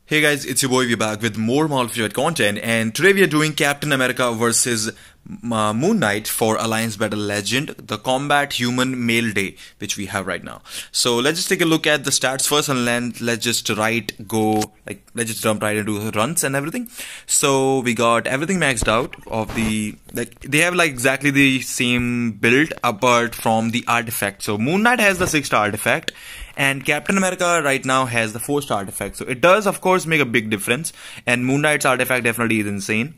Hey guys, it's your boy. We're back with more Marvel Future content, and today we are doing Captain America versus Moon Knight for Alliance Battle Legend, the Combat Human Male Day, which we have right now. So let's just take a look at the stats first, and then let's just let's just jump right into the runs and everything. So we got everything maxed out of the, they have exactly the same build apart from the artifact. So Moon Knight has the 6-star artifact, and Captain America right now has the 4-star artifact. So it does, of course, make a big difference. And Moon Knight's artifact definitely is insane.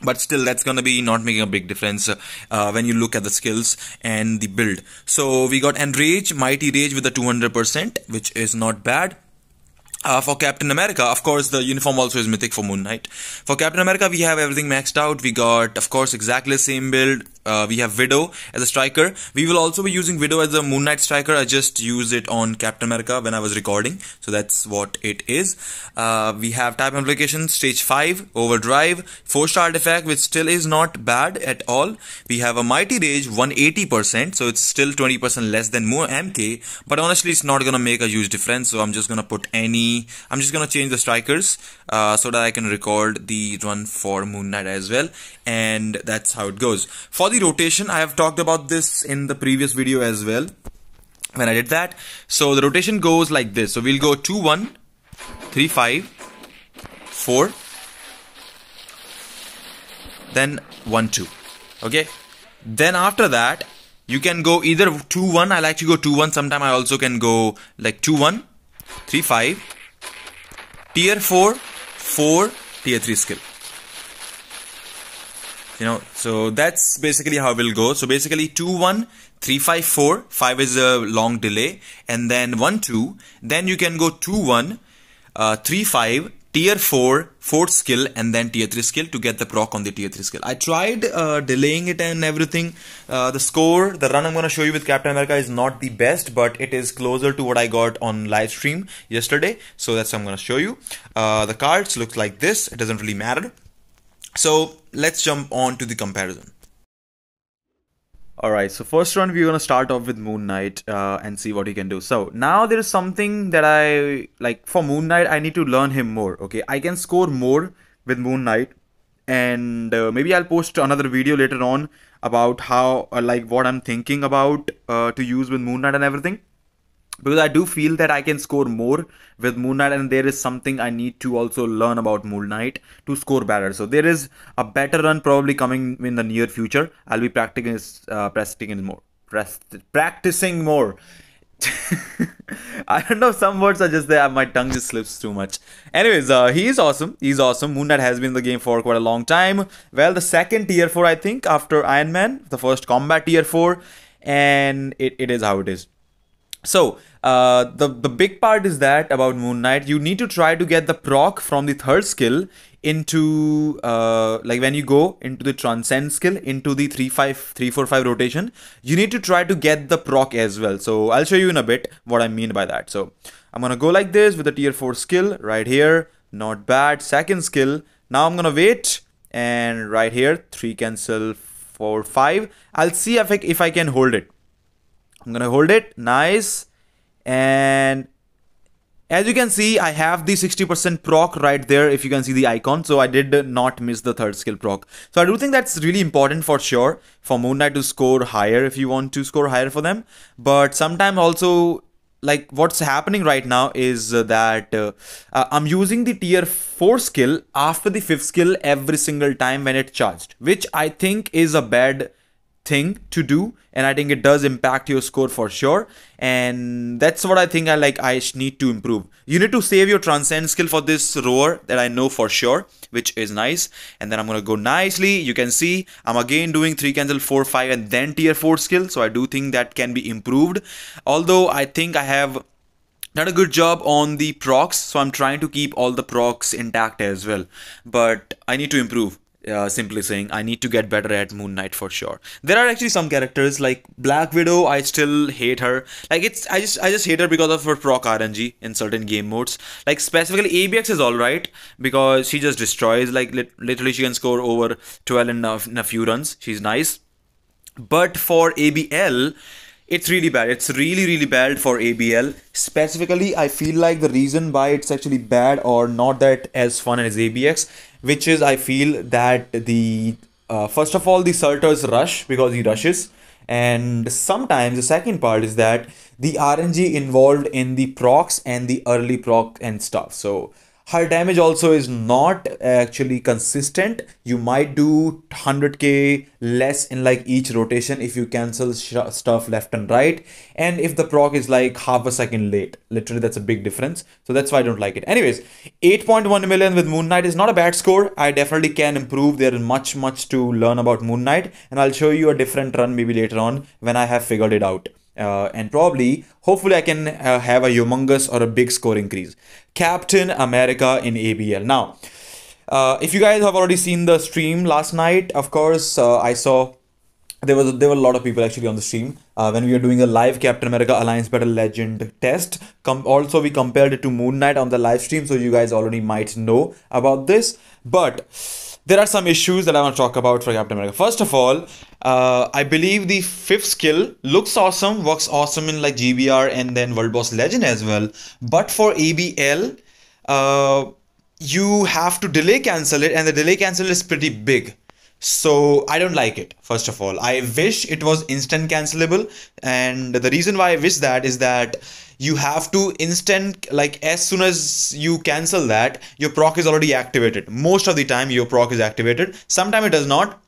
But still, that's gonna be not making a big difference when you look at the skills and the build. So we got Enrage, Mighty Rage with the 200%, which is not bad. For Captain America, of course, the uniform also is mythic for Moon Knight. For Captain America, we have everything maxed out. We got, of course, exactly the same build. We have Widow as a striker. We will also be using Widow as a Moon Knight striker. I just used it on Captain America when I was recording. So that's what it is. We have type application, stage 5, overdrive, 4-star artifact, which still is not bad at all. We have a Mighty Rage, 180%. So it's still 20% less than more MK. But honestly, it's not gonna make a huge difference. So I'm just gonna put I'm just gonna change the strikers so that I can record the run for Moon Knight as well, and that's how it goes. For the rotation, I have talked about this in the previous video as well when I did that. So the rotation goes like this. So we'll go 2-1, 3-5, 4, then 1-2. Okay. Then after that, you can go either 2-1. I like to go 2-1. Sometimes I also can go like 2-1. 3-5, tier 4, 4, tier 3 skill. So that's basically how we'll go. So basically 2-1, 3-5, 4, 5 is a long delay, and then 1-2. Then you can go 2-1, 3-5, tier 4, 4th skill, and then tier 3 skill to get the proc on the tier 3 skill. I tried delaying it and everything. The run I'm going to show you with Captain America is not the best, but it is closer to what I got on live stream yesterday. So that's what I'm going to show you. The cards look like this. It doesn't really matter. So let's jump on to the comparison. Alright, so first run we're gonna start off with Moon Knight and see what he can do. So now there is something that I like for Moon Knight. I need to learn him more. Okay, I can score more with Moon Knight, and maybe I'll post another video later on about how what I'm thinking about to use with Moon Knight and everything. Because I do feel that I can score more with Moon Knight, and there is something I need to also learn about Moon Knight to score better. So there is a better run probably coming in the near future. I'll be practicing more. I don't know, some words are just there. My tongue just slips too much. Anyways, he is awesome. He's awesome. Moon Knight has been in the game for quite a long time. Well, the second tier 4, I think, after Iron Man. The first combat tier 4. And it is how it is. So the big part is that about Moon Knight, you need to try to get the proc from the 3rd skill into when you go into the transcend skill into the 3-4-5 rotation, you need to try to get the proc as well. So I'll show you in a bit what I mean by that. So I'm gonna go like this with the tier 4 skill right here. Not bad. Second skill. Now I'm gonna wait, and right here 3 cancel 4 5. I'll see if I can hold it. I'm gonna hold it. Nice. And as you can see, I have the 60% proc right there if you can see the icon. So I did not miss the 3rd skill proc. So I do think that's really important for sure for Moon Knight to score higher if you want to score higher for them. But sometimes also, what's happening right now is that I'm using the tier 4 skill after the 5th skill every single time when it's charged, which I think is a bad thing to do, and I think it does impact your score for sure. And that's what I think I need to improve. You need to save your transcend skill for this roar, that I know for sure, which is nice. And then I'm gonna go nicely. You can see I'm again doing 3 cancel 4 5 and then tier 4 skill. So I do think that can be improved, although I think I have done a good job on the procs, so I'm trying to keep all the procs intact as well, but I need to improve. Simply saying, I need to get better at Moon Knight for sure. There are actually some characters like Black Widow. I still hate her. I just hate her because of her proc RNG in certain game modes. Specifically ABX is alright because she just destroys. Literally she can score over 12 in a few runs. She's nice. But for ABL, It's really bad. It's really, really bad for ABL. Specifically, I feel like the reason why it's actually bad or not that as fun as ABX, which is I feel that the first of all, the Salters rush because he rushes. And sometimes the second part is that the RNG involved in the procs and the early proc and stuff. So her damage also is not actually consistent. You might do 100k less in like each rotation if you cancel stuff left and right, and if the proc is like half a second late. Literally, that's a big difference. So that's why I don't like it. Anyways, 8.1 million with Moon Knight is not a bad score. I definitely can improve. There is much to learn about Moon Knight, and I'll show you a different run maybe later on when I have figured it out. And probably, hopefully I can have a humongous or a big score increase. Captain America in ABL. Now, if you guys have already seen the stream last night, of course, I saw there were a lot of people actually on the stream when we were doing a live Captain America Alliance Battle Legend test. Also, we compared it to Moon Knight on the live stream, so you guys already might know about this. But there are some issues that I want to talk about for Captain America. First of all, I believe the 5th skill looks awesome, works awesome in like GBR and then World Boss Legend as well. But for ABL, you have to delay cancel it, and the delay cancel is pretty big. So I don't like it. First of all, I wish it was instant cancelable, and the reason why I wish that is that you have to instant, like as soon as you cancel that, your proc is already activated. Most of the time your proc is activated, sometimes it does not.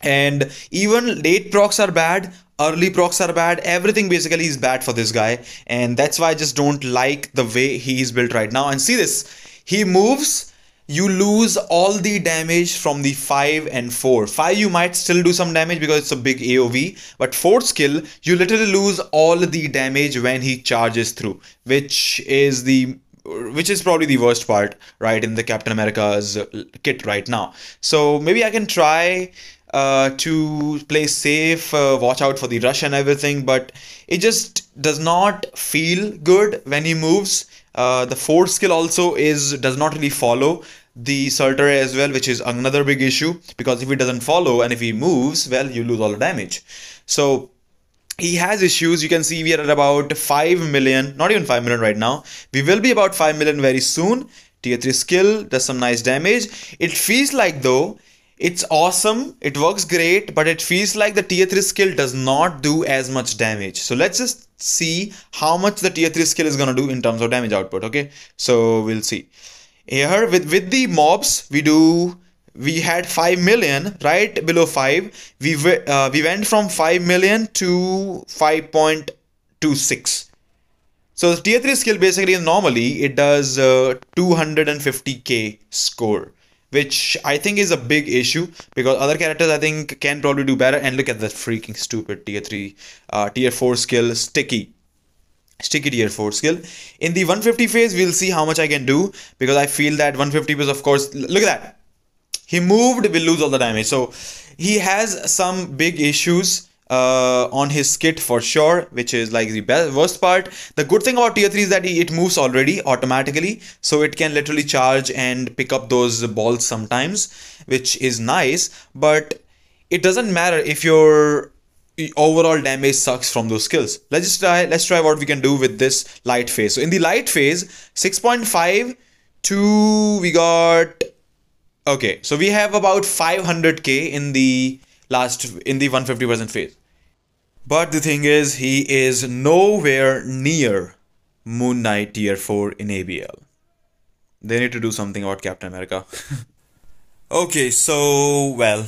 And even late procs are bad, early procs are bad, everything basically is bad for this guy, and that's why I just don't like the way he is built right now. And see this, he moves, you lose all the damage from the 5 and 4. 5 you might still do some damage because it's a big AoV, but 4th skill you literally lose all the damage when he charges through, which is probably the worst part, right, in the Captain America's kit right now. So maybe I can try to play safe, watch out for the rush and everything, but it just does not feel good when he moves. The 4th skill also does not really follow the Salter as well, which is another big issue, because if he doesn't follow and if he moves, well, you lose all the damage. So he has issues. You can see we are at about 5 million, not even 5 million right now. We will be about 5 million very soon. Tier 3 skill does some nice damage. It feels like though, it's awesome, it works great, but it feels like the tier 3 skill does not do as much damage. So let's just see how much the tier 3 skill is gonna do in terms of damage output, okay? So we'll see. Here with the mobs, we had 5 million, right below 5. We went from 5 million to 5.26. So the tier 3 skill basically normally it does 250k score, which I think is a big issue because other characters I think can probably do better. And look at that freaking stupid tier 4 skill, sticky tier 4 skill. In the 150 phase, we'll see how much I can do, because I feel that 150 was, of course, look at that. He moved, we'll lose all the damage. So he has some big issues on his kit for sure, which is like the worst part. The good thing about tier 3 is that it moves already automatically, so it can literally charge and pick up those balls sometimes, which is nice. But it doesn't matter if your overall damage sucks from those skills. Let's try what we can do with this light phase. So in the light phase, 6.5 to we got, okay, so we have about 500k in the 150% phase. But the thing is, he is nowhere near Moon Knight tier 4 in ABL. They need to do something about Captain America. Okay, so, well,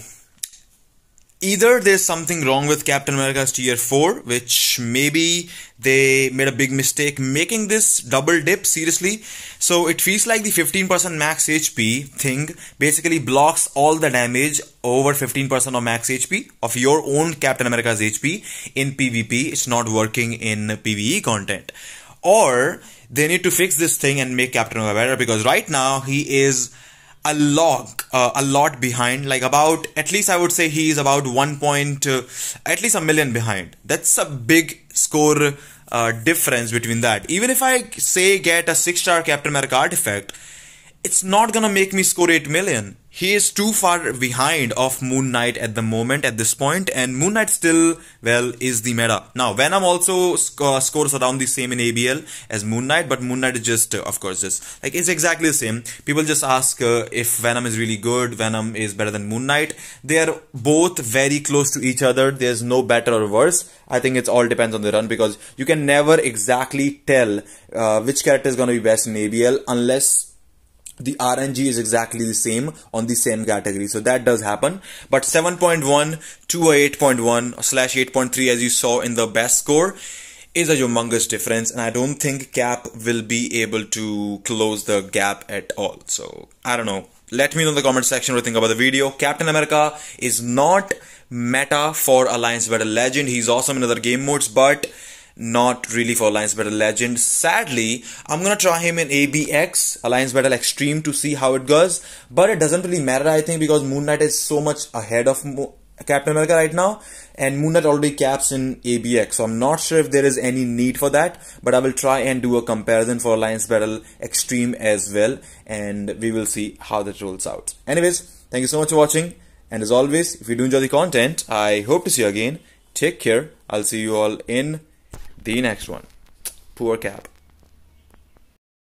either there's something wrong with Captain America's tier 4, which maybe they made a big mistake making this double dip, seriously. So it feels like the 15% max HP thing basically blocks all the damage over 15% of max HP of your own Captain America's HP in PvP. It's not working in PvE content. Or they need to fix this thing and make Captain America better, because right now he is a lot behind, like about, at least I would say he is about at least a million behind. That's a big score difference between that. Even if I say get a 6-star Captain America artifact, it's not gonna make me score 8 million. He is too far behind of Moon Knight at the moment, at this point, and Moon Knight still, well, is the meta. Now, Venom also scores around the same in ABL as Moon Knight, but Moon Knight is just, of course, just, like, it's exactly the same. People just ask if Venom is really good, Venom is better than Moon Knight. They are both very close to each other. There's no better or worse. I think it all depends on the run, because you can never exactly tell which character is going to be best in ABL unless the RNG is exactly the same on the same category. So that does happen. But 7.1 to a 8.1 / 8.3, as you saw in the best score, is a humongous difference, and I don't think Cap will be able to close the gap at all. So I don't know. Let me know in the comment section what you think about the video. Captain America is not meta for Alliance Battle Legend. He's awesome in other game modes, but not really for Alliance Battle Legend. Sadly, I'm gonna try him in ABX, Alliance Battle Extreme, to see how it goes, but it doesn't really matter, I think, because Moon Knight is so much ahead of Captain America right now, and Moon Knight already caps in ABX, so I'm not sure if there is any need for that, but I will try and do a comparison for Alliance Battle Extreme as well, and we will see how that rolls out. Anyways, thank you so much for watching, and as always, if you do enjoy the content, I hope to see you again. Take care. I'll see you all in the next one. Poor Cap.